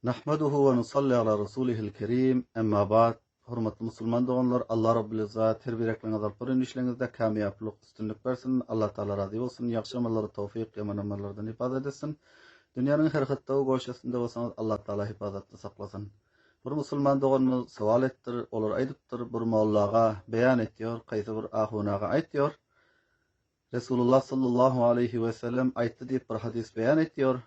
Nahmaduhu ve nusalli ala rasulihil kerim. Emma ba'd. Hurmatly musulman doganlar, Allah Rabbul Izzat her bir ekleňiz alpyryň işleňizde kamyaplyk, üstünlük bersin. Allah Taala razı bolsun. Ýagşy amallara tawfik, ýaman amallardan hifazat etsin. Dünýäniň her hatda goşasynda bolsaňyz Allah Taala hifazatda saklasın. Bir musulman doganymyz sowal etdir, olar aýdypdyr, bir mollaga beýan etýär, gaýsy bir ahunaga aýtýar. Resulullah sallallahu aleyhi ve sellem aýtdy diýip bir hadis beýan etýär.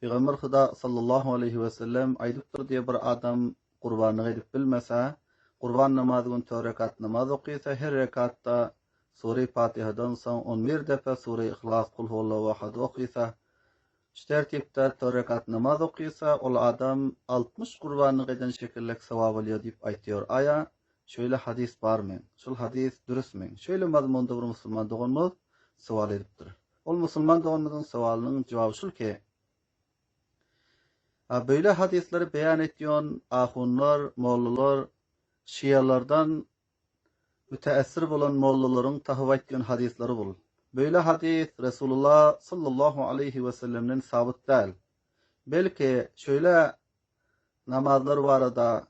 Peygamber Huda sallallahu aleyhi ve sellem aýdypdyr diye bir adam gurbanyny edip bilmese, gurban namazyny 4 rekat namaz okuysa, her rekatda Sure-i Fatihadan soň 11 defa Sure-i İhlas, Kul huvallahu ahad okuysa, şu tertipde 4 rekat namaz okuysa, ol adam 60 gurbanyny eden şekillik sowap alýar diýip aýtýar. Aya, şöyle hadis barmy? Şol hadis dürüstmi? Şöyle mazmunda bir musulman doganymyz sowal edipdir. Ol musulman doganymyzyň sowalynyň jogaby şulki, böyle hadisleri beyan etýän ahunlar, mollalar, şialardan müteessir bolan mollalaryň tahyp etýän hadisleri bul. Böyle hadis Resulullah sallallahu aleyhi ve sellem'den sabit däl. Belki şöyle namazlar barada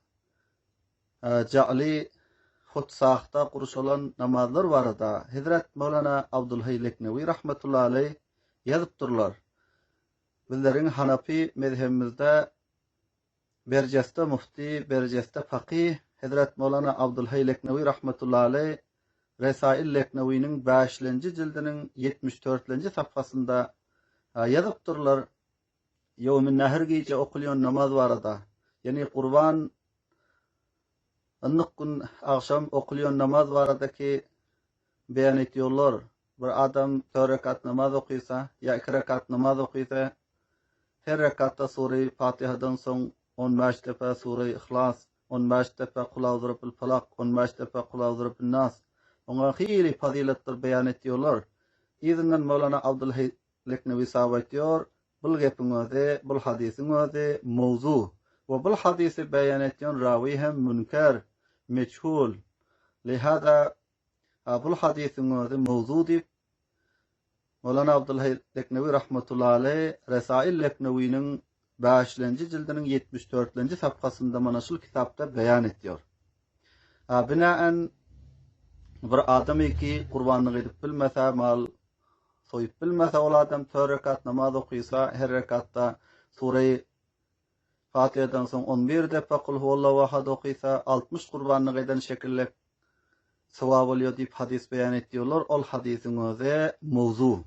ja'li hutsaqda guruşulan namazlar barada Hazrat Mevlana Abdulhayy Leknevi rahmetullahi aleyh ýazypdyrlar. Bizlerin Hanafi mezhebimizde berjeste mufti, berjeste faqih Hazrat Mevlana Abdulhayy Leknevi rahmetullahi aleyh Resail Leknevi'nin 5-nji jildiniň 74-nji safhasynda ýazypdyrlar. Ýowmün nähir gece okulýan namaz barada, ýani Qurban anlyk gün akşam okulýan namaz baradaky beýan etýärler. Bir adam 4 rekat namaz okuysa, ýa 2 rekat namaz okuysa, her rekatta Sure-i Fatiha'dan soň 15 defa Sure-i İhlas, 15 defa Kul a'udhu birabbil falaq, 15 defa Kul a'udhu birabbin nas. Oňa hili faziletler beýan etýärler. Ýa-da Mevlana Abdulhayy Leknevi sahab etýär, bu gepiň özi, bu hadisiň özi mawzu. We bu hadisi beýan etýän rawi hem münker, meçhul. Lihada bu hadisiň özi mawzu diýip Mevlana Abdulhayy Leknevi rahmetullahi aleyh Resail Leknevi'nin 5-nji jildiniň 74-nji safhasynda mana şol kitapda beýan etýär. Binaen bir adam ki gurbanyny edip bilmese, mal soýup bilmese, ol adam 4 rekat namaz okuysa, her rekatda Sure-i Fatiha'dan soň 11 defa Kul huvallahu ahad okuysa, 60 gurbanyny eden şekillik sowap alýar diýip hadis beýan etýärler. Ol hadisiň özi mawzu.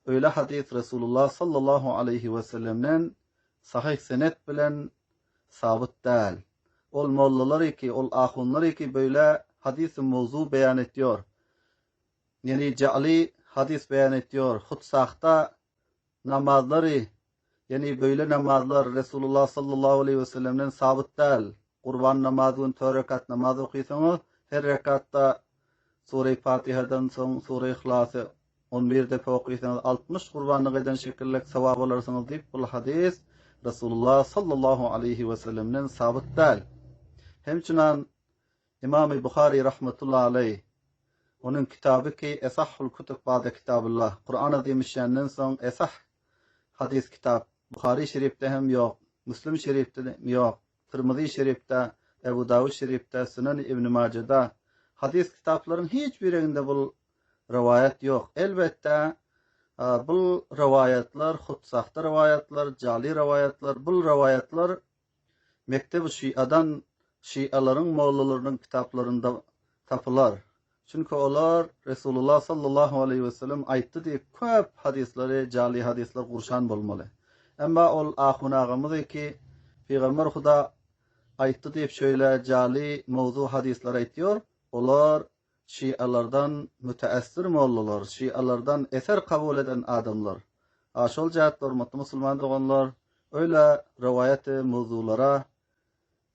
Öyle hadis Resulullah sallallahu aleyhi ve sellem'den sahih senet bilen sabit däl. Ol mollalar ki, ol ahunlar ki böyle hadis-i mawzu beýan etýär. Yani ja'li hadis beýan etýär. Hutsaqda namazları, yani böyle namazlar Resulullah sallallahu aleyhi ve sellem'den sabit däl. Qurban namazyny 4 rekat namaz okuysaňyz, her rekatda Sure-i Fatiha'dan soň Sure-i İhlasy 11 defa okuysanız 60 gurbanyny eden şekillik sowap alarsyňyz diýip bu hadis Resulullah sallallahu aleyhi ve sellem'den sabit däl. Hemçinan İmam-ı Buhari rahmetullahi aleyh onun kitabı ki Esahhul Kutub ba'de Kitabillah, Kur'an-ı Azimüşşan'dan soň esah hadis kitap Buhari şerifde hem ýok, Müslim şerifde hem ýok, Tirmizi şerifde, Ebu Davud şerifde, Sunan-ı İbn Majah'da hadis kitaplarının hiçbirinde bu rivayet yok. Elbette bu rivayetler, hutsaqda rivayetler, jali rivayetler, bu rivayetler Mektebi Şia'dan Şiaların mollalarının kitaplarında tapılar. Çünkü olar Resulullah sallallahu aleyhi ve sellem aýtdy diýip köp hadisleri, jali hadisler gurşan bolmaly. Emma ol ahunagymyz ki Peygamber Huda aýtdy diýip şöyle jali mawzu hadisler aýtýar. Olar Şialardan müteessir mollalar, Şialardan eser kabul eden adamlar. Şol jahatda hormatly musulman doganlar, öyle rivayet-i mawzulara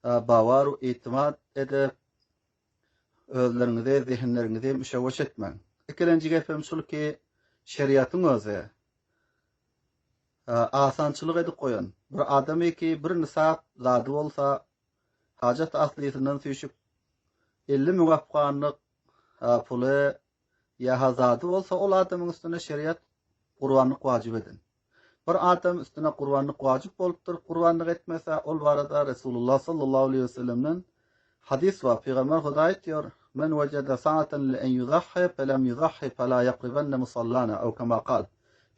bawar we itimat edip özleriňizi, zihinleriňizi müşawwiş etmeň. Ikilenji gepim şul ki şeriatyň özi asançylyk edip goýan. Bir adamy ki bir nisap zady bolsa, hajat aslysynyň süýşüp 50 müwaffakanlyk puly ya hazady bolsa, ol adamyň üstüne şeriat gurbanlyk wajyp edin. Bir adam üstüne kurbanlık vacip bolupdur. Kurbanlık etmese ol barada Resulullah sallallahu aleyhi ve sellem'den hadis var. Peygamber Huda aytıyor: "Men vecede sa'aten li en yudahhi felem yudahhi fela yaqribenne musallana." Ev kema kal.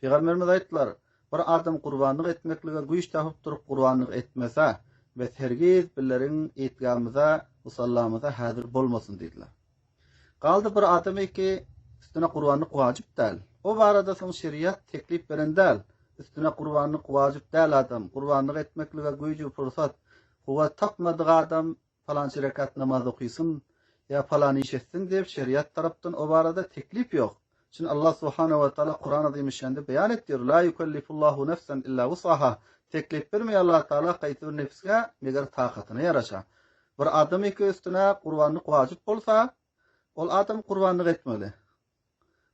Peygamberimiz ayttılar: bir adam kurbanlık etmeklige güýç tapyp durup kurbanlyk etmese ve hergiz billerin eýtgämize, musallamyza häzir bolmasyn diýdiler. Galdy bir adam ki üstüne kurbanlyk wajyp däl. O barada soň şeriat teklip beren däl. Üstüne kurbanlyk wajyp däl adam. Kurbanlyk etmeklige güýçi fursat huwa tapmadyk adam falançy rekat namaz okuysun ya falan iş etsin diýip şeriat tarapdan o barada teklip ýok. Çünkü Allah Subhanahu ve Taala Kur'an-ı Azimüşşan'da beyan ettiyor. La yukellifullahu nefsen illa vusaha. Teklif vermiyor Allah Taala kaytır nefsine meger taqatına yaraşa. Bir adam iki üstüne kurbanlık vacip bolsa, ol adam kurbanlık etmeli.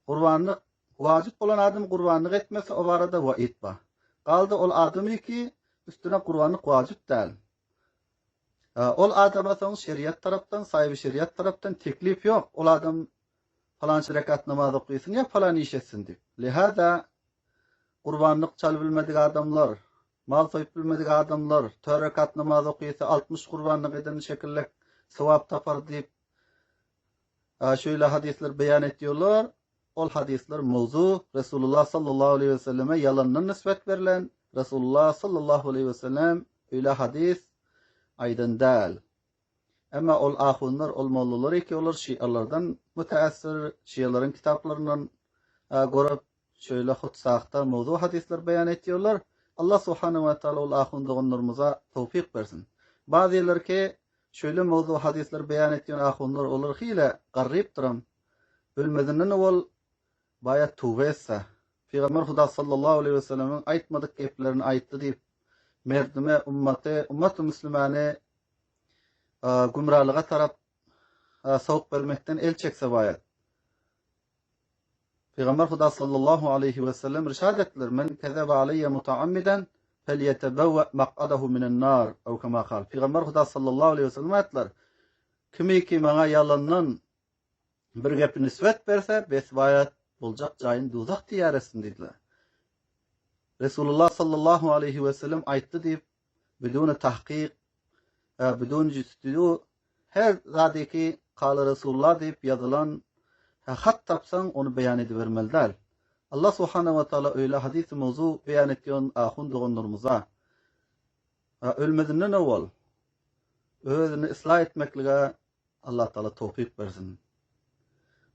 Kurbanlık vacip olan adam kurbanlık etmese o barada vaid ba. Kaldı ol adam iki üstüne kurbanlık vacip değil. Ol adama soň şeriat tarapdan, sahibi şeriat tarapdan teklif yok. Ol adam falançy rekat namaz okuysun ya falan iş etsin diýip. Lihada kurbanlyk çal bilmedik adamlar, mal soýup bilmedik adamlar 4 rekat namaz okuysa 60 kurbanlyk eden şekilde sevap tapar diýip şöyle hadisler beyan ediyorlar. Ol hadisler mevzu Resulullah sallallahu aleyhi ve selleme yalandan nispet verilen. Resulullah sallallahu aleyhi ve sellem öyle hadis aydın däl. Ama ol ahunlar, ol mollalar eki olur şialardan müteessir, şiaların kitaplarından görüp şöyle hutsaqta mevzu hadisler beyan ediyorlar. Allah Subhanahu ve Taala ol ahunlarımıza tevfik versin. Bazıları ki şöyle mevzu hadisler beyan ediyor ahunlar olur hile garip duram. Bilmediğinden ol bayat tövbe etse. Peygamber Huda sallallahu aleyhi ve sellem'in aytmadık geplerini ayttı deyip merdime ummat-ı müslümane gumralığa tarap soğuk vermekten el çekse bayat. Peygamber Huda sallallahu aleyhi ve sellem irşad ettiler: "Men kezebe aleyye mutaammiden felyetebevve maq'adahu minen nar." Ev kema kal. Peygamber Huda sallallahu aleyhi ve sellem aytlar: "Kimi ki bana yalandan bir gep nisbet berse, besbayat boljak jaýyn dozak diýaresin" diýdiler. Resulullah sallallahu aleyhi ve sellem aytdy diýip bidun tahqiq, bidun jüstü her zadiki kala Resulullah diýip ýazylan hat tapsan onu beyan edivermeliler. Allah Subhanahu ve Taala öyle hadis-i mevzu beyan etýän ahun doganlarymyza ölmedinden awal özüni islah etmeklige Allah Taala tawfik bersin.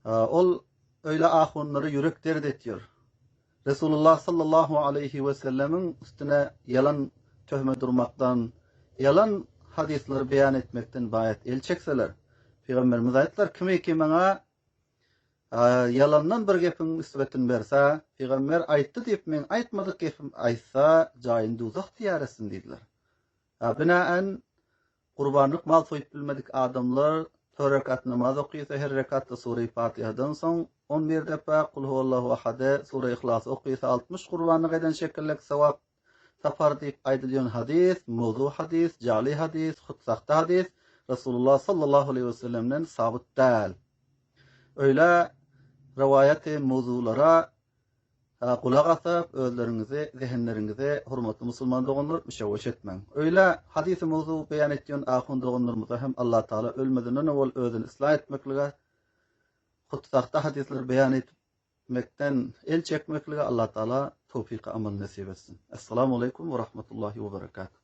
Ol öyle ahunları yürek dert ediyor. Resulullah sallallahu aleyhi ve sellemin üstüne yalan töhme durmaktan, yalan hadisleri beyan etmekten bayat el çekseler. Peygamberimiz aytlar: "Kimi ki bana yalandan bir gepin nisbetin berse, Peygamber aytdy diýip men aytmadyk gepim aýtsa, jaýyn dozak diýaresin" diýdiler. Binaen kurbanlyk mal soýup bilmedik adamlar 4 rekat namaz okuysa, her rekatta Sure-i Fatiha'dan soň 11 defa Kul huvallahu ahad, Sure-i İhlas okuysa 60 kurbanlyk eden şekillik sevap tapar diýip aýdylýan hadis, mevzu hadis, jali hadis, hutsaqta hadis Resulullah sallallahu aleyhi ve sellem'den sabit däl. Öyle rivayet-i mevzulara kulak atıp özlerinizi, zihinlerinizi hurmatly musulman doganlar müşawwiş etmeň. Öyle hadis-i mevzu beyan etýän ahun doganlarymyza hem Allah Taala ölmedinden awal özüni islah etmeklige, hutsaqta hadisler beyan etmekden el çekmeklige Allah Taala tawfik amal nasip etsin. Assalamu aleykum ve rahmetullahi ve berekatuhu.